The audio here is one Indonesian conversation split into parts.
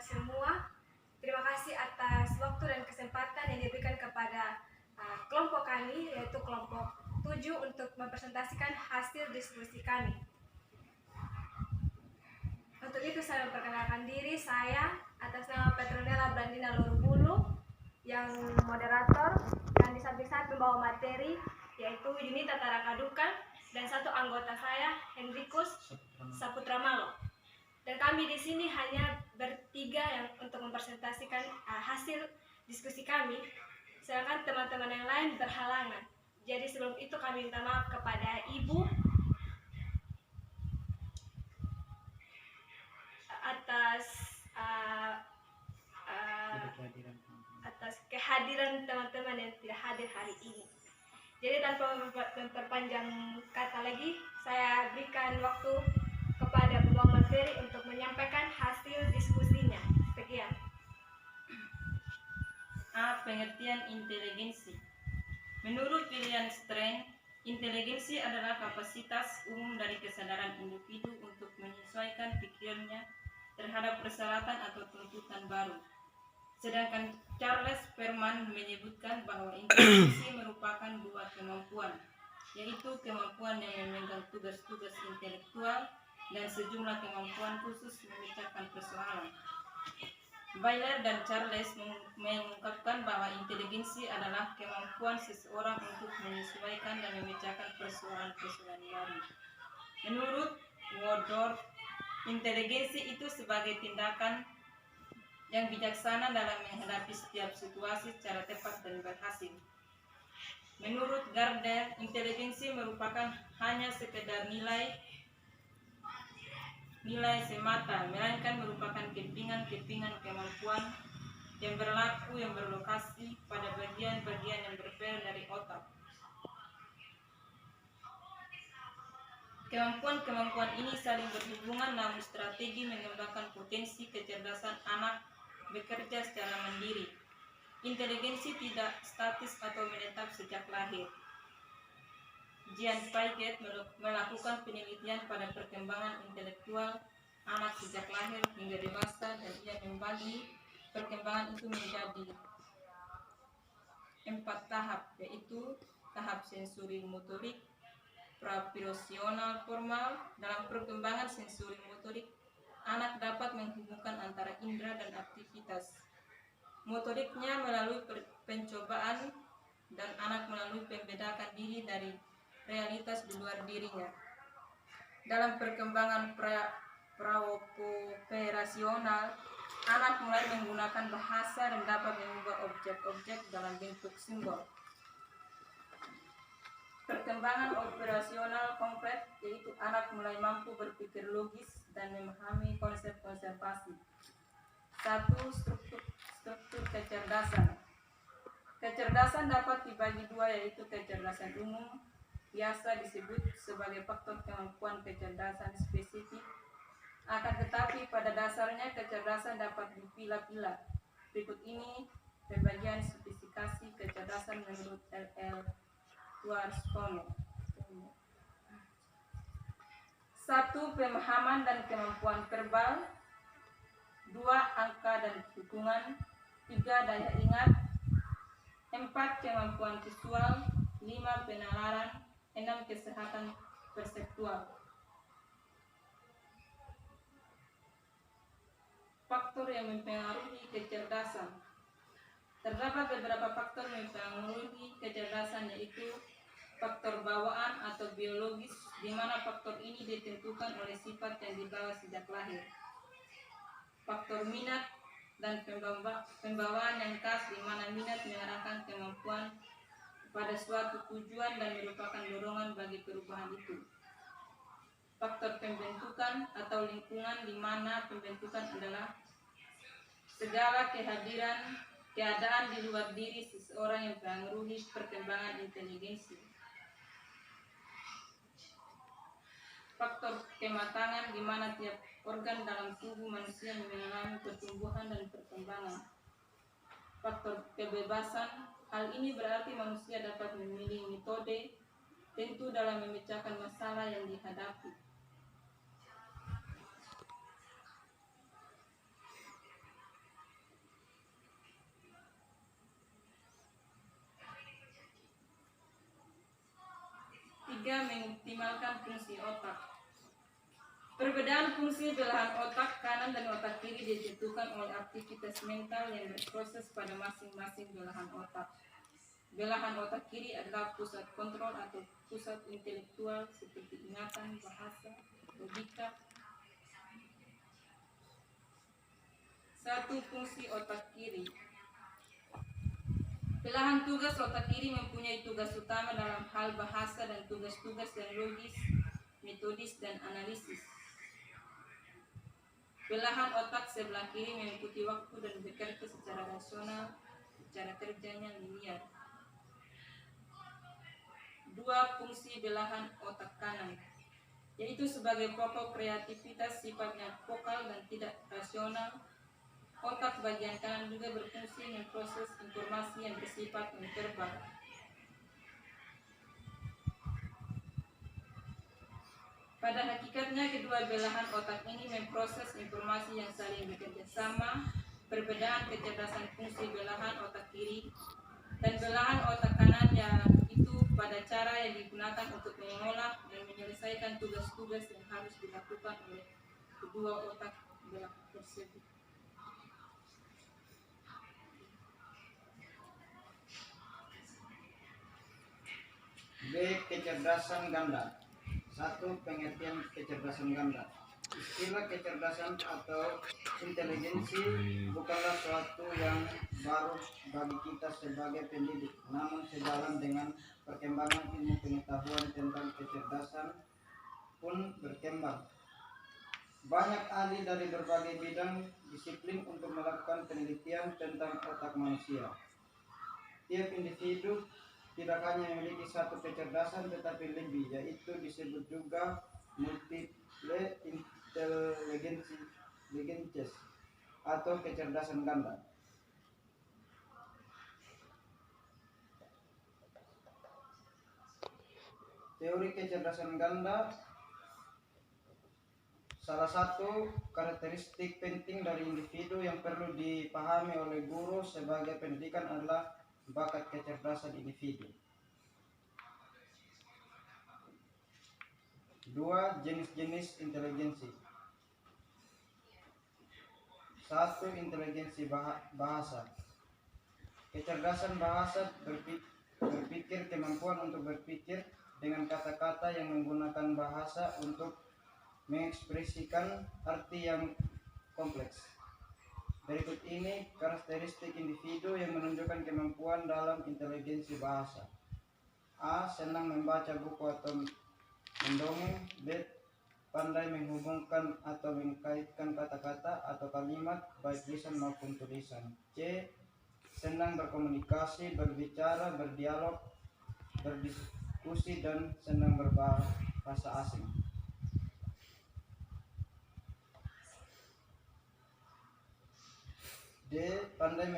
semua. Terima kasih atas waktu dan kesempatan yang diberikan kepada kelompok kami, yaitu kelompok 7, untuk mempresentasikan hasil diskusi kami. Untuk itu saya memperkenalkan diri, saya atas nama Petronella Blandina Lurubulu, yang moderator, dan di samping saya pembawa materi yaitu Yunita Tarakadukan, dan satu anggota saya Hendrikus Saputra Malo. Dan kami di sini hanya bertiga yang untuk mempresentasikan hasil diskusi kami, sedangkan teman-teman yang lain berhalangan. Jadi sebelum itu kami minta maaf kepada Ibu atas kehadiran teman-teman yang tidak hadir hari ini. Jadi tanpa memperpanjang kata lagi, saya berikan waktu kepada pembawa materi untuk menyampaikan hasil diskusinya. Sekian. A. Pengertian inteligensi. Menurut William Strand, inteligensi adalah kapasitas umum dari kesadaran individu untuk menyesuaikan pikirannya terhadap persyaratan atau tuntutan baru. Sedangkan Charles Perman menyebutkan bahwa inteligensi merupakan dua kemampuan, yaitu kemampuan yang memegang tugas-tugas intelektual dan sejumlah kemampuan khusus memecahkan persoalan. Weiler dan Charles mengungkapkan bahwa inteligensi adalah kemampuan seseorang untuk menyesuaikan dan memecahkan persoalan-persoalan baru. Menurut Woodruff, inteligensi itu sebagai tindakan yang bijaksana dalam menghadapi setiap situasi secara tepat dan berhasil. Menurut Gardner, inteligensi merupakan hanya sekedar nilai semata, melainkan merupakan kepingan-kepingan kemampuan yang berlokasi pada bagian-bagian yang berbeda dari otak. Kemampuan-kemampuan ini saling berhubungan, namun strategi mengembangkan potensi kecerdasan anak bekerja secara mandiri. Inteligensi tidak statis atau menetap sejak lahir. Jean Piaget melakukan penelitian pada perkembangan intelektual anak sejak lahir hingga dewasa, dan ia membagi perkembangan itu menjadi 4 tahap, yaitu tahap sensori motorik, praoperasional formal. Dalam perkembangan sensori motorik, anak dapat menghubungkan antara indera dan aktivitas motoriknya melalui pencobaan, dan anak melalui membedakan diri dari realitas di luar dirinya. Dalam perkembangan praoperasional, anak mulai menggunakan bahasa dan dapat mengubah objek-objek dalam bentuk simbol. Perkembangan operasional konkret, yaitu anak mulai mampu berpikir logis dan memahami konsep konservasi. 1. Struktur kecerdasan. Kecerdasan dapat dibagi 2, yaitu kecerdasan umum, biasa disebut sebagai faktor kemampuan kecerdasan spesifik. Akan tetapi pada dasarnya kecerdasan dapat dipilah-pilah. Berikut ini pembagian spesifikasi kecerdasan menurut L.L. Schwarzkopf. 1. Pemahaman dan kemampuan verbal. 2. Angka dan hitungan. 3. Daya ingat. 4. Kemampuan visual. 5. Penalaran. 6. Kesehatan perseptual. Faktor yang mempengaruhi kecerdasan. Terdapat beberapa faktor yang mempengaruhi kecerdasan, yaitu faktor bawaan atau biologis, di mana faktor ini ditentukan oleh sifat yang dibawa sejak lahir. Faktor minat dan pembawaan yang khas, di mana minat mengarahkan kemampuan pada suatu tujuan dan merupakan dorongan bagi perubahan itu. Faktor pembentukan atau lingkungan, di mana pembentukan adalah segala keadaan di luar diri seseorang yang mempengaruhi perkembangan inteligensi. Faktor kematangan, di mana tiap organ dalam tubuh manusia mengalami pertumbuhan dan perkembangan. Faktor kebebasan, hal ini berarti manusia dapat memilih metode tentu dalam memecahkan masalah yang dihadapi. mengoptimalkan fungsi otak. Perbedaan fungsi belahan otak kanan dan otak kiri ditentukan oleh aktivitas mental yang berproses pada masing-masing belahan otak. Belahan otak kiri adalah pusat kontrol atau pusat intelektual seperti ingatan, bahasa, logika. Satu, fungsi otak kiri. Belahan tugas otak kiri mempunyai tugas utama dalam hal bahasa dan tugas-tugas yang logis, metodis, dan analisis. Belahan otak sebelah kiri mengikuti waktu dan bekerja secara rasional, cara kerjanya linier. Dua, fungsi belahan otak kanan, yaitu sebagai pokok kreativitas sifatnya vokal dan tidak rasional. Otak bagian kanan juga berfungsi memproses informasi yang bersifat non-verbal. Pada hakikatnya, kedua belahan otak ini memproses informasi yang saling bekerja sama. Perbedaan kecerdasan fungsi belahan otak kiri dan belahan otak kanan yaitu pada cara yang digunakan untuk mengolah dan menyelesaikan tugas-tugas yang harus dilakukan oleh kedua otak belah tersebut. B. Kecerdasan ganda. 1. Pengertian kecerdasan ganda. Istilah kecerdasan atau inteligensi bukanlah suatu yang baru bagi kita sebagai pendidik, namun sejalan dengan perkembangan ilmu pengetahuan tentang kecerdasan pun berkembang. Banyak ahli dari berbagai bidang disiplin untuk melakukan penelitian tentang otak manusia. Tiap individu tidak hanya memiliki satu kecerdasan tetapi lebih, yaitu disebut juga multiple intelligence atau kecerdasan ganda. Teori kecerdasan ganda, salah satu karakteristik penting dari individu yang perlu dipahami oleh guru sebagai pendidikan adalah bakat kecerdasan individu. 2. Jenis-jenis inteligensi. 1. Inteligensi bahasa. Kecerdasan bahasa berpikir, kemampuan untuk berpikir dengan kata-kata yang menggunakan bahasa untuk mengekspresikan arti yang kompleks. Berikut ini karakteristik individu yang menunjukkan kemampuan dalam inteligensi bahasa. A. Senang membaca buku atau mendongeng. B. Pandai menghubungkan atau mengkaitkan kata-kata atau kalimat baik lisan maupun tulisan. C. Senang berkomunikasi, berbicara, berdialog, berdiskusi, dan senang berbahasa asing. D. Pandai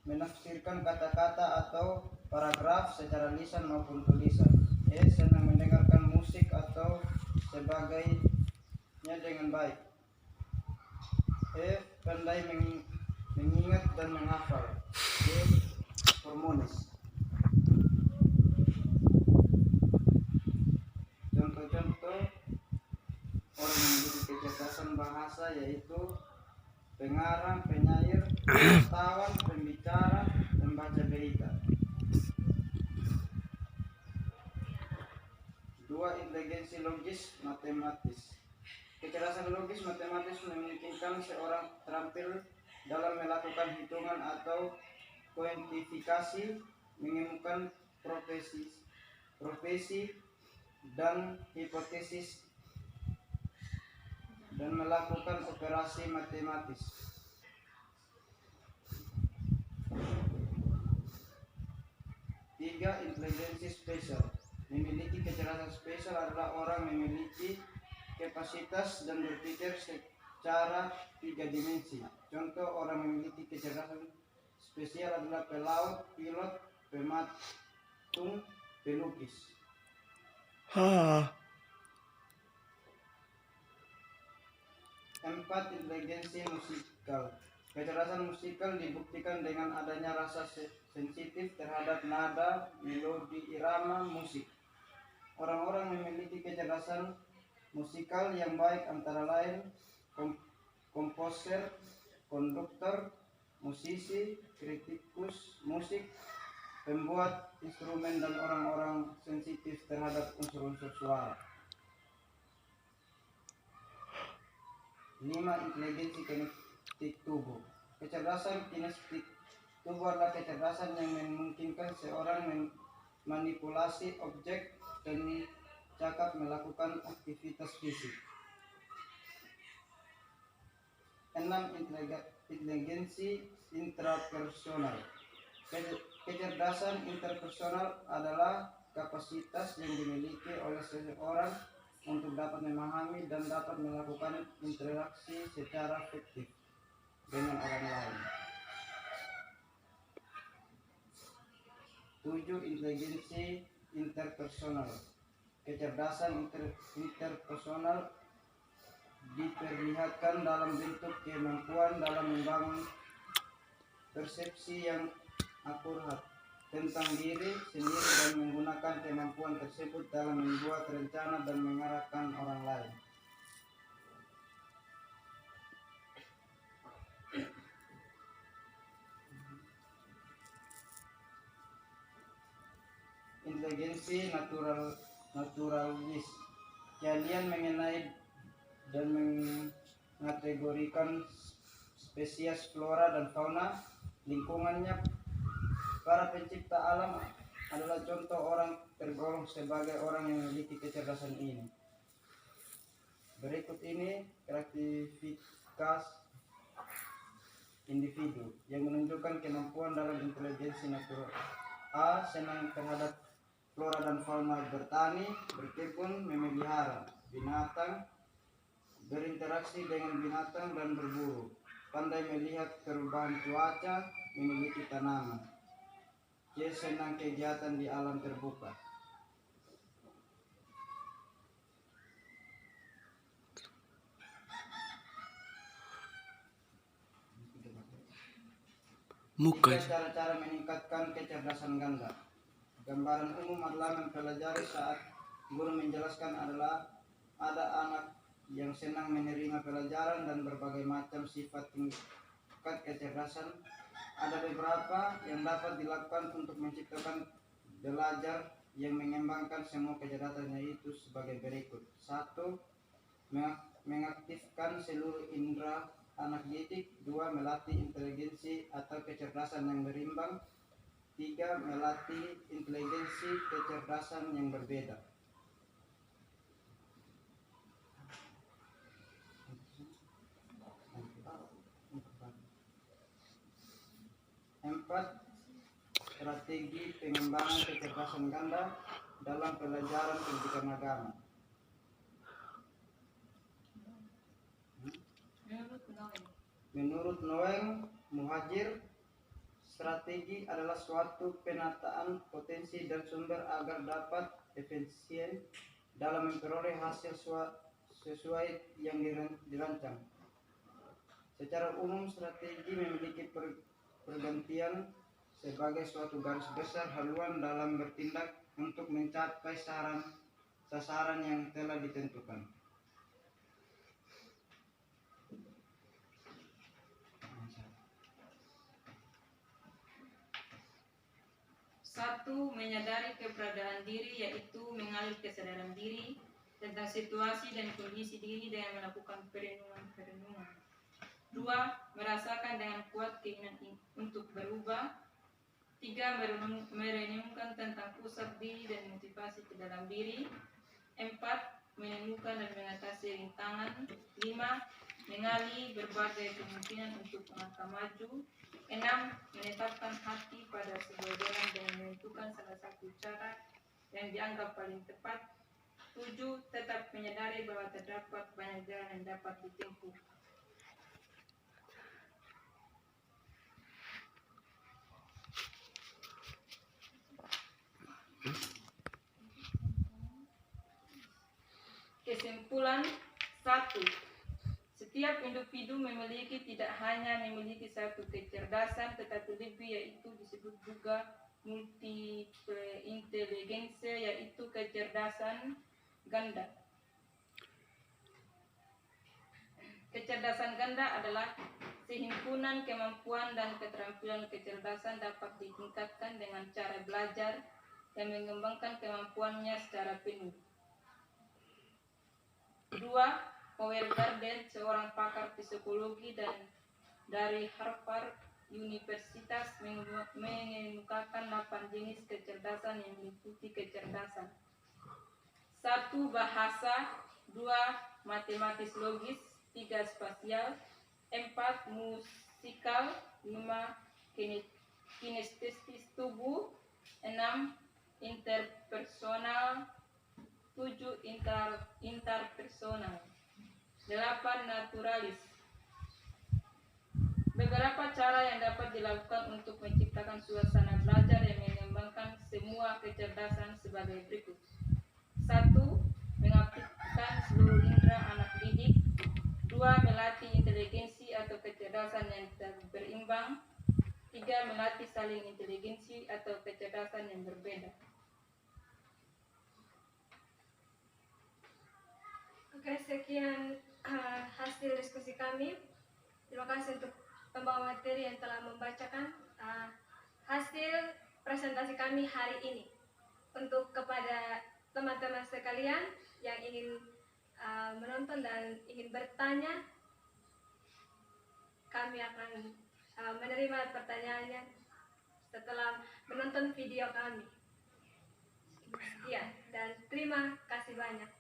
menafsirkan kata-kata atau paragraf secara lisan maupun tulisan. E. Senang mendengarkan musik atau sebagainya dengan baik. F. Pandai mengingat dan menghafal. G. Harmonis. Contoh-contoh orang yang memiliki kecerdasan bahasa yaitu pengarang, penyair, wartawan, pembicara, pembaca berita. 2. Inteligensi logis matematis. Kecerdasan logis matematis memungkinkan seorang terampil dalam melakukan hitungan atau kuantifikasi, menemukan profesi dan hipotesis, dan melakukan operasi matematis. 3. Inteligensi spesial. Memiliki kecerdasan spesial adalah orang memiliki kapasitas dan berpikir secara 3 dimensi. Contoh orang memiliki kecerdasan spesial adalah pelaut, pilot, pematung, pelukis. 4. Inteligensi musikal. Kecerdasan musikal dibuktikan dengan adanya rasa sensitif terhadap nada, melodi, irama musik. Orang-orang memiliki kecerdasan musikal yang baik antara lain komposer, konduktor, musisi, kritikus musik, pembuat instrumen, dan orang-orang sensitif terhadap unsur-unsur suara. 5. Inteligensi kinestik tubuh. Kecerdasan kinestik tubuh adalah kecerdasan yang memungkinkan seorang memanipulasi objek dan cakap melakukan aktivitas fisik. 6. Inteligensi intrapersonal. Kecerdasan interpersonal adalah kapasitas yang dimiliki oleh seseorang untuk dapat memahami dan dapat melakukan interaksi secara efektif dengan orang lain. 7. Inteligensi interpersonal. Kecerdasan interpersonal diperlihatkan dalam bentuk kemampuan dalam membangun persepsi yang akurat tentang diri sendiri dan menggunakan kemampuan tersebut dalam membuat rencana dan mengarahkan orang lain. Inteligensi naturalis. Keahlian mengenai dan mengategorikan spesies flora dan fauna lingkungannya. Para pencipta alam adalah contoh orang tergolong sebagai orang yang memiliki kecerdasan ini. Berikut ini karakteristik individu yang menunjukkan kemampuan dalam inteligensi natural. A. Senang terhadap flora dan fauna, bertani, berkebun, memelihara binatang, berinteraksi dengan binatang dan berburu, pandai melihat perubahan cuaca, memiliki tanaman. C. Senang kegiatan di alam terbuka. Cara-cara meningkatkan kecerdasan ganda. Gambaran umum adalah mempelajari saat guru menjelaskan adalah ada anak yang senang menerima pelajaran dan berbagai macam sifat tingkat kecerdasan. Ada beberapa yang dapat dilakukan untuk menciptakan belajar yang mengembangkan semua kecerdasan, yaitu sebagai berikut. 1. Mengaktifkan seluruh indera anak didik. 2. Melatih inteligensi atau kecerdasan yang berimbang. 3. Melatih inteligensi kecerdasan yang berbeda. 4. Strategi pengembangan kecerdasan ganda dalam pelajaran pendidikan agama. Menurut Noeng Muhajir, strategi adalah suatu penataan potensi dan sumber agar dapat efisien dalam memperoleh hasil sesuai yang dirancang. Secara umum, strategi memiliki pergantian sebagai suatu garis besar haluan dalam bertindak untuk mencapai sasaran yang telah ditentukan. 1. Menyadari keberadaan diri, yaitu mengalir kesadaran diri tentang situasi dan kondisi diri dengan melakukan perenungan. 2. Merasakan dengan kuat keinginan untuk berubah. 3. Merenungkan tentang pusat diri dan motivasi ke dalam diri. 4. Menemukan dan mengatasi rintangan. 5. Mengali berbagai kemungkinan untuk melangkah maju. 6. Menetapkan hati pada sebuah jalan dan menentukan salah satu cara yang dianggap paling tepat. 7. Tetap menyadari bahwa terdapat banyak jalan yang dapat ditempuh. Kesimpulan 1. Setiap individu tidak hanya memiliki satu kecerdasan, tetapi lebih, yaitu disebut juga multiple inteligensia, yaitu kecerdasan ganda. Kecerdasan ganda adalah sehimpunan kemampuan dan keterampilan kecerdasan dapat ditingkatkan dengan cara belajar yang mengembangkan kemampuannya secara penuh. 2. Howard Gardner, seorang pakar psikologi dan dari Harvard Universitas, mengemukakan 8 jenis kecerdasan yang meliputi kecerdasan 1. Bahasa, 2. Matematis logis, 3. Spasial, 4. Musikal, 5. Kinestesis tubuh, 6. Interpersonal, 7. Interpersonal, 8. Naturalis. Beberapa cara yang dapat dilakukan untuk menciptakan suasana belajar yang mengembangkan semua kecerdasan sebagai berikut. 1. Mengaktifkan seluruh indera anak didik. 2. Melatih inteligensi atau kecerdasan yang berimbang. 3. Melatih saling inteligensi atau kecerdasan yang berbeda. Oke, sekian hasil diskusi kami. Terima kasih untuk pembawa materi yang telah membacakan hasil presentasi kami hari ini. Untuk kepada teman-teman sekalian yang ingin menonton dan ingin bertanya, kami akan menerima pertanyaannya setelah menonton video kami. Sekian dan terima kasih banyak.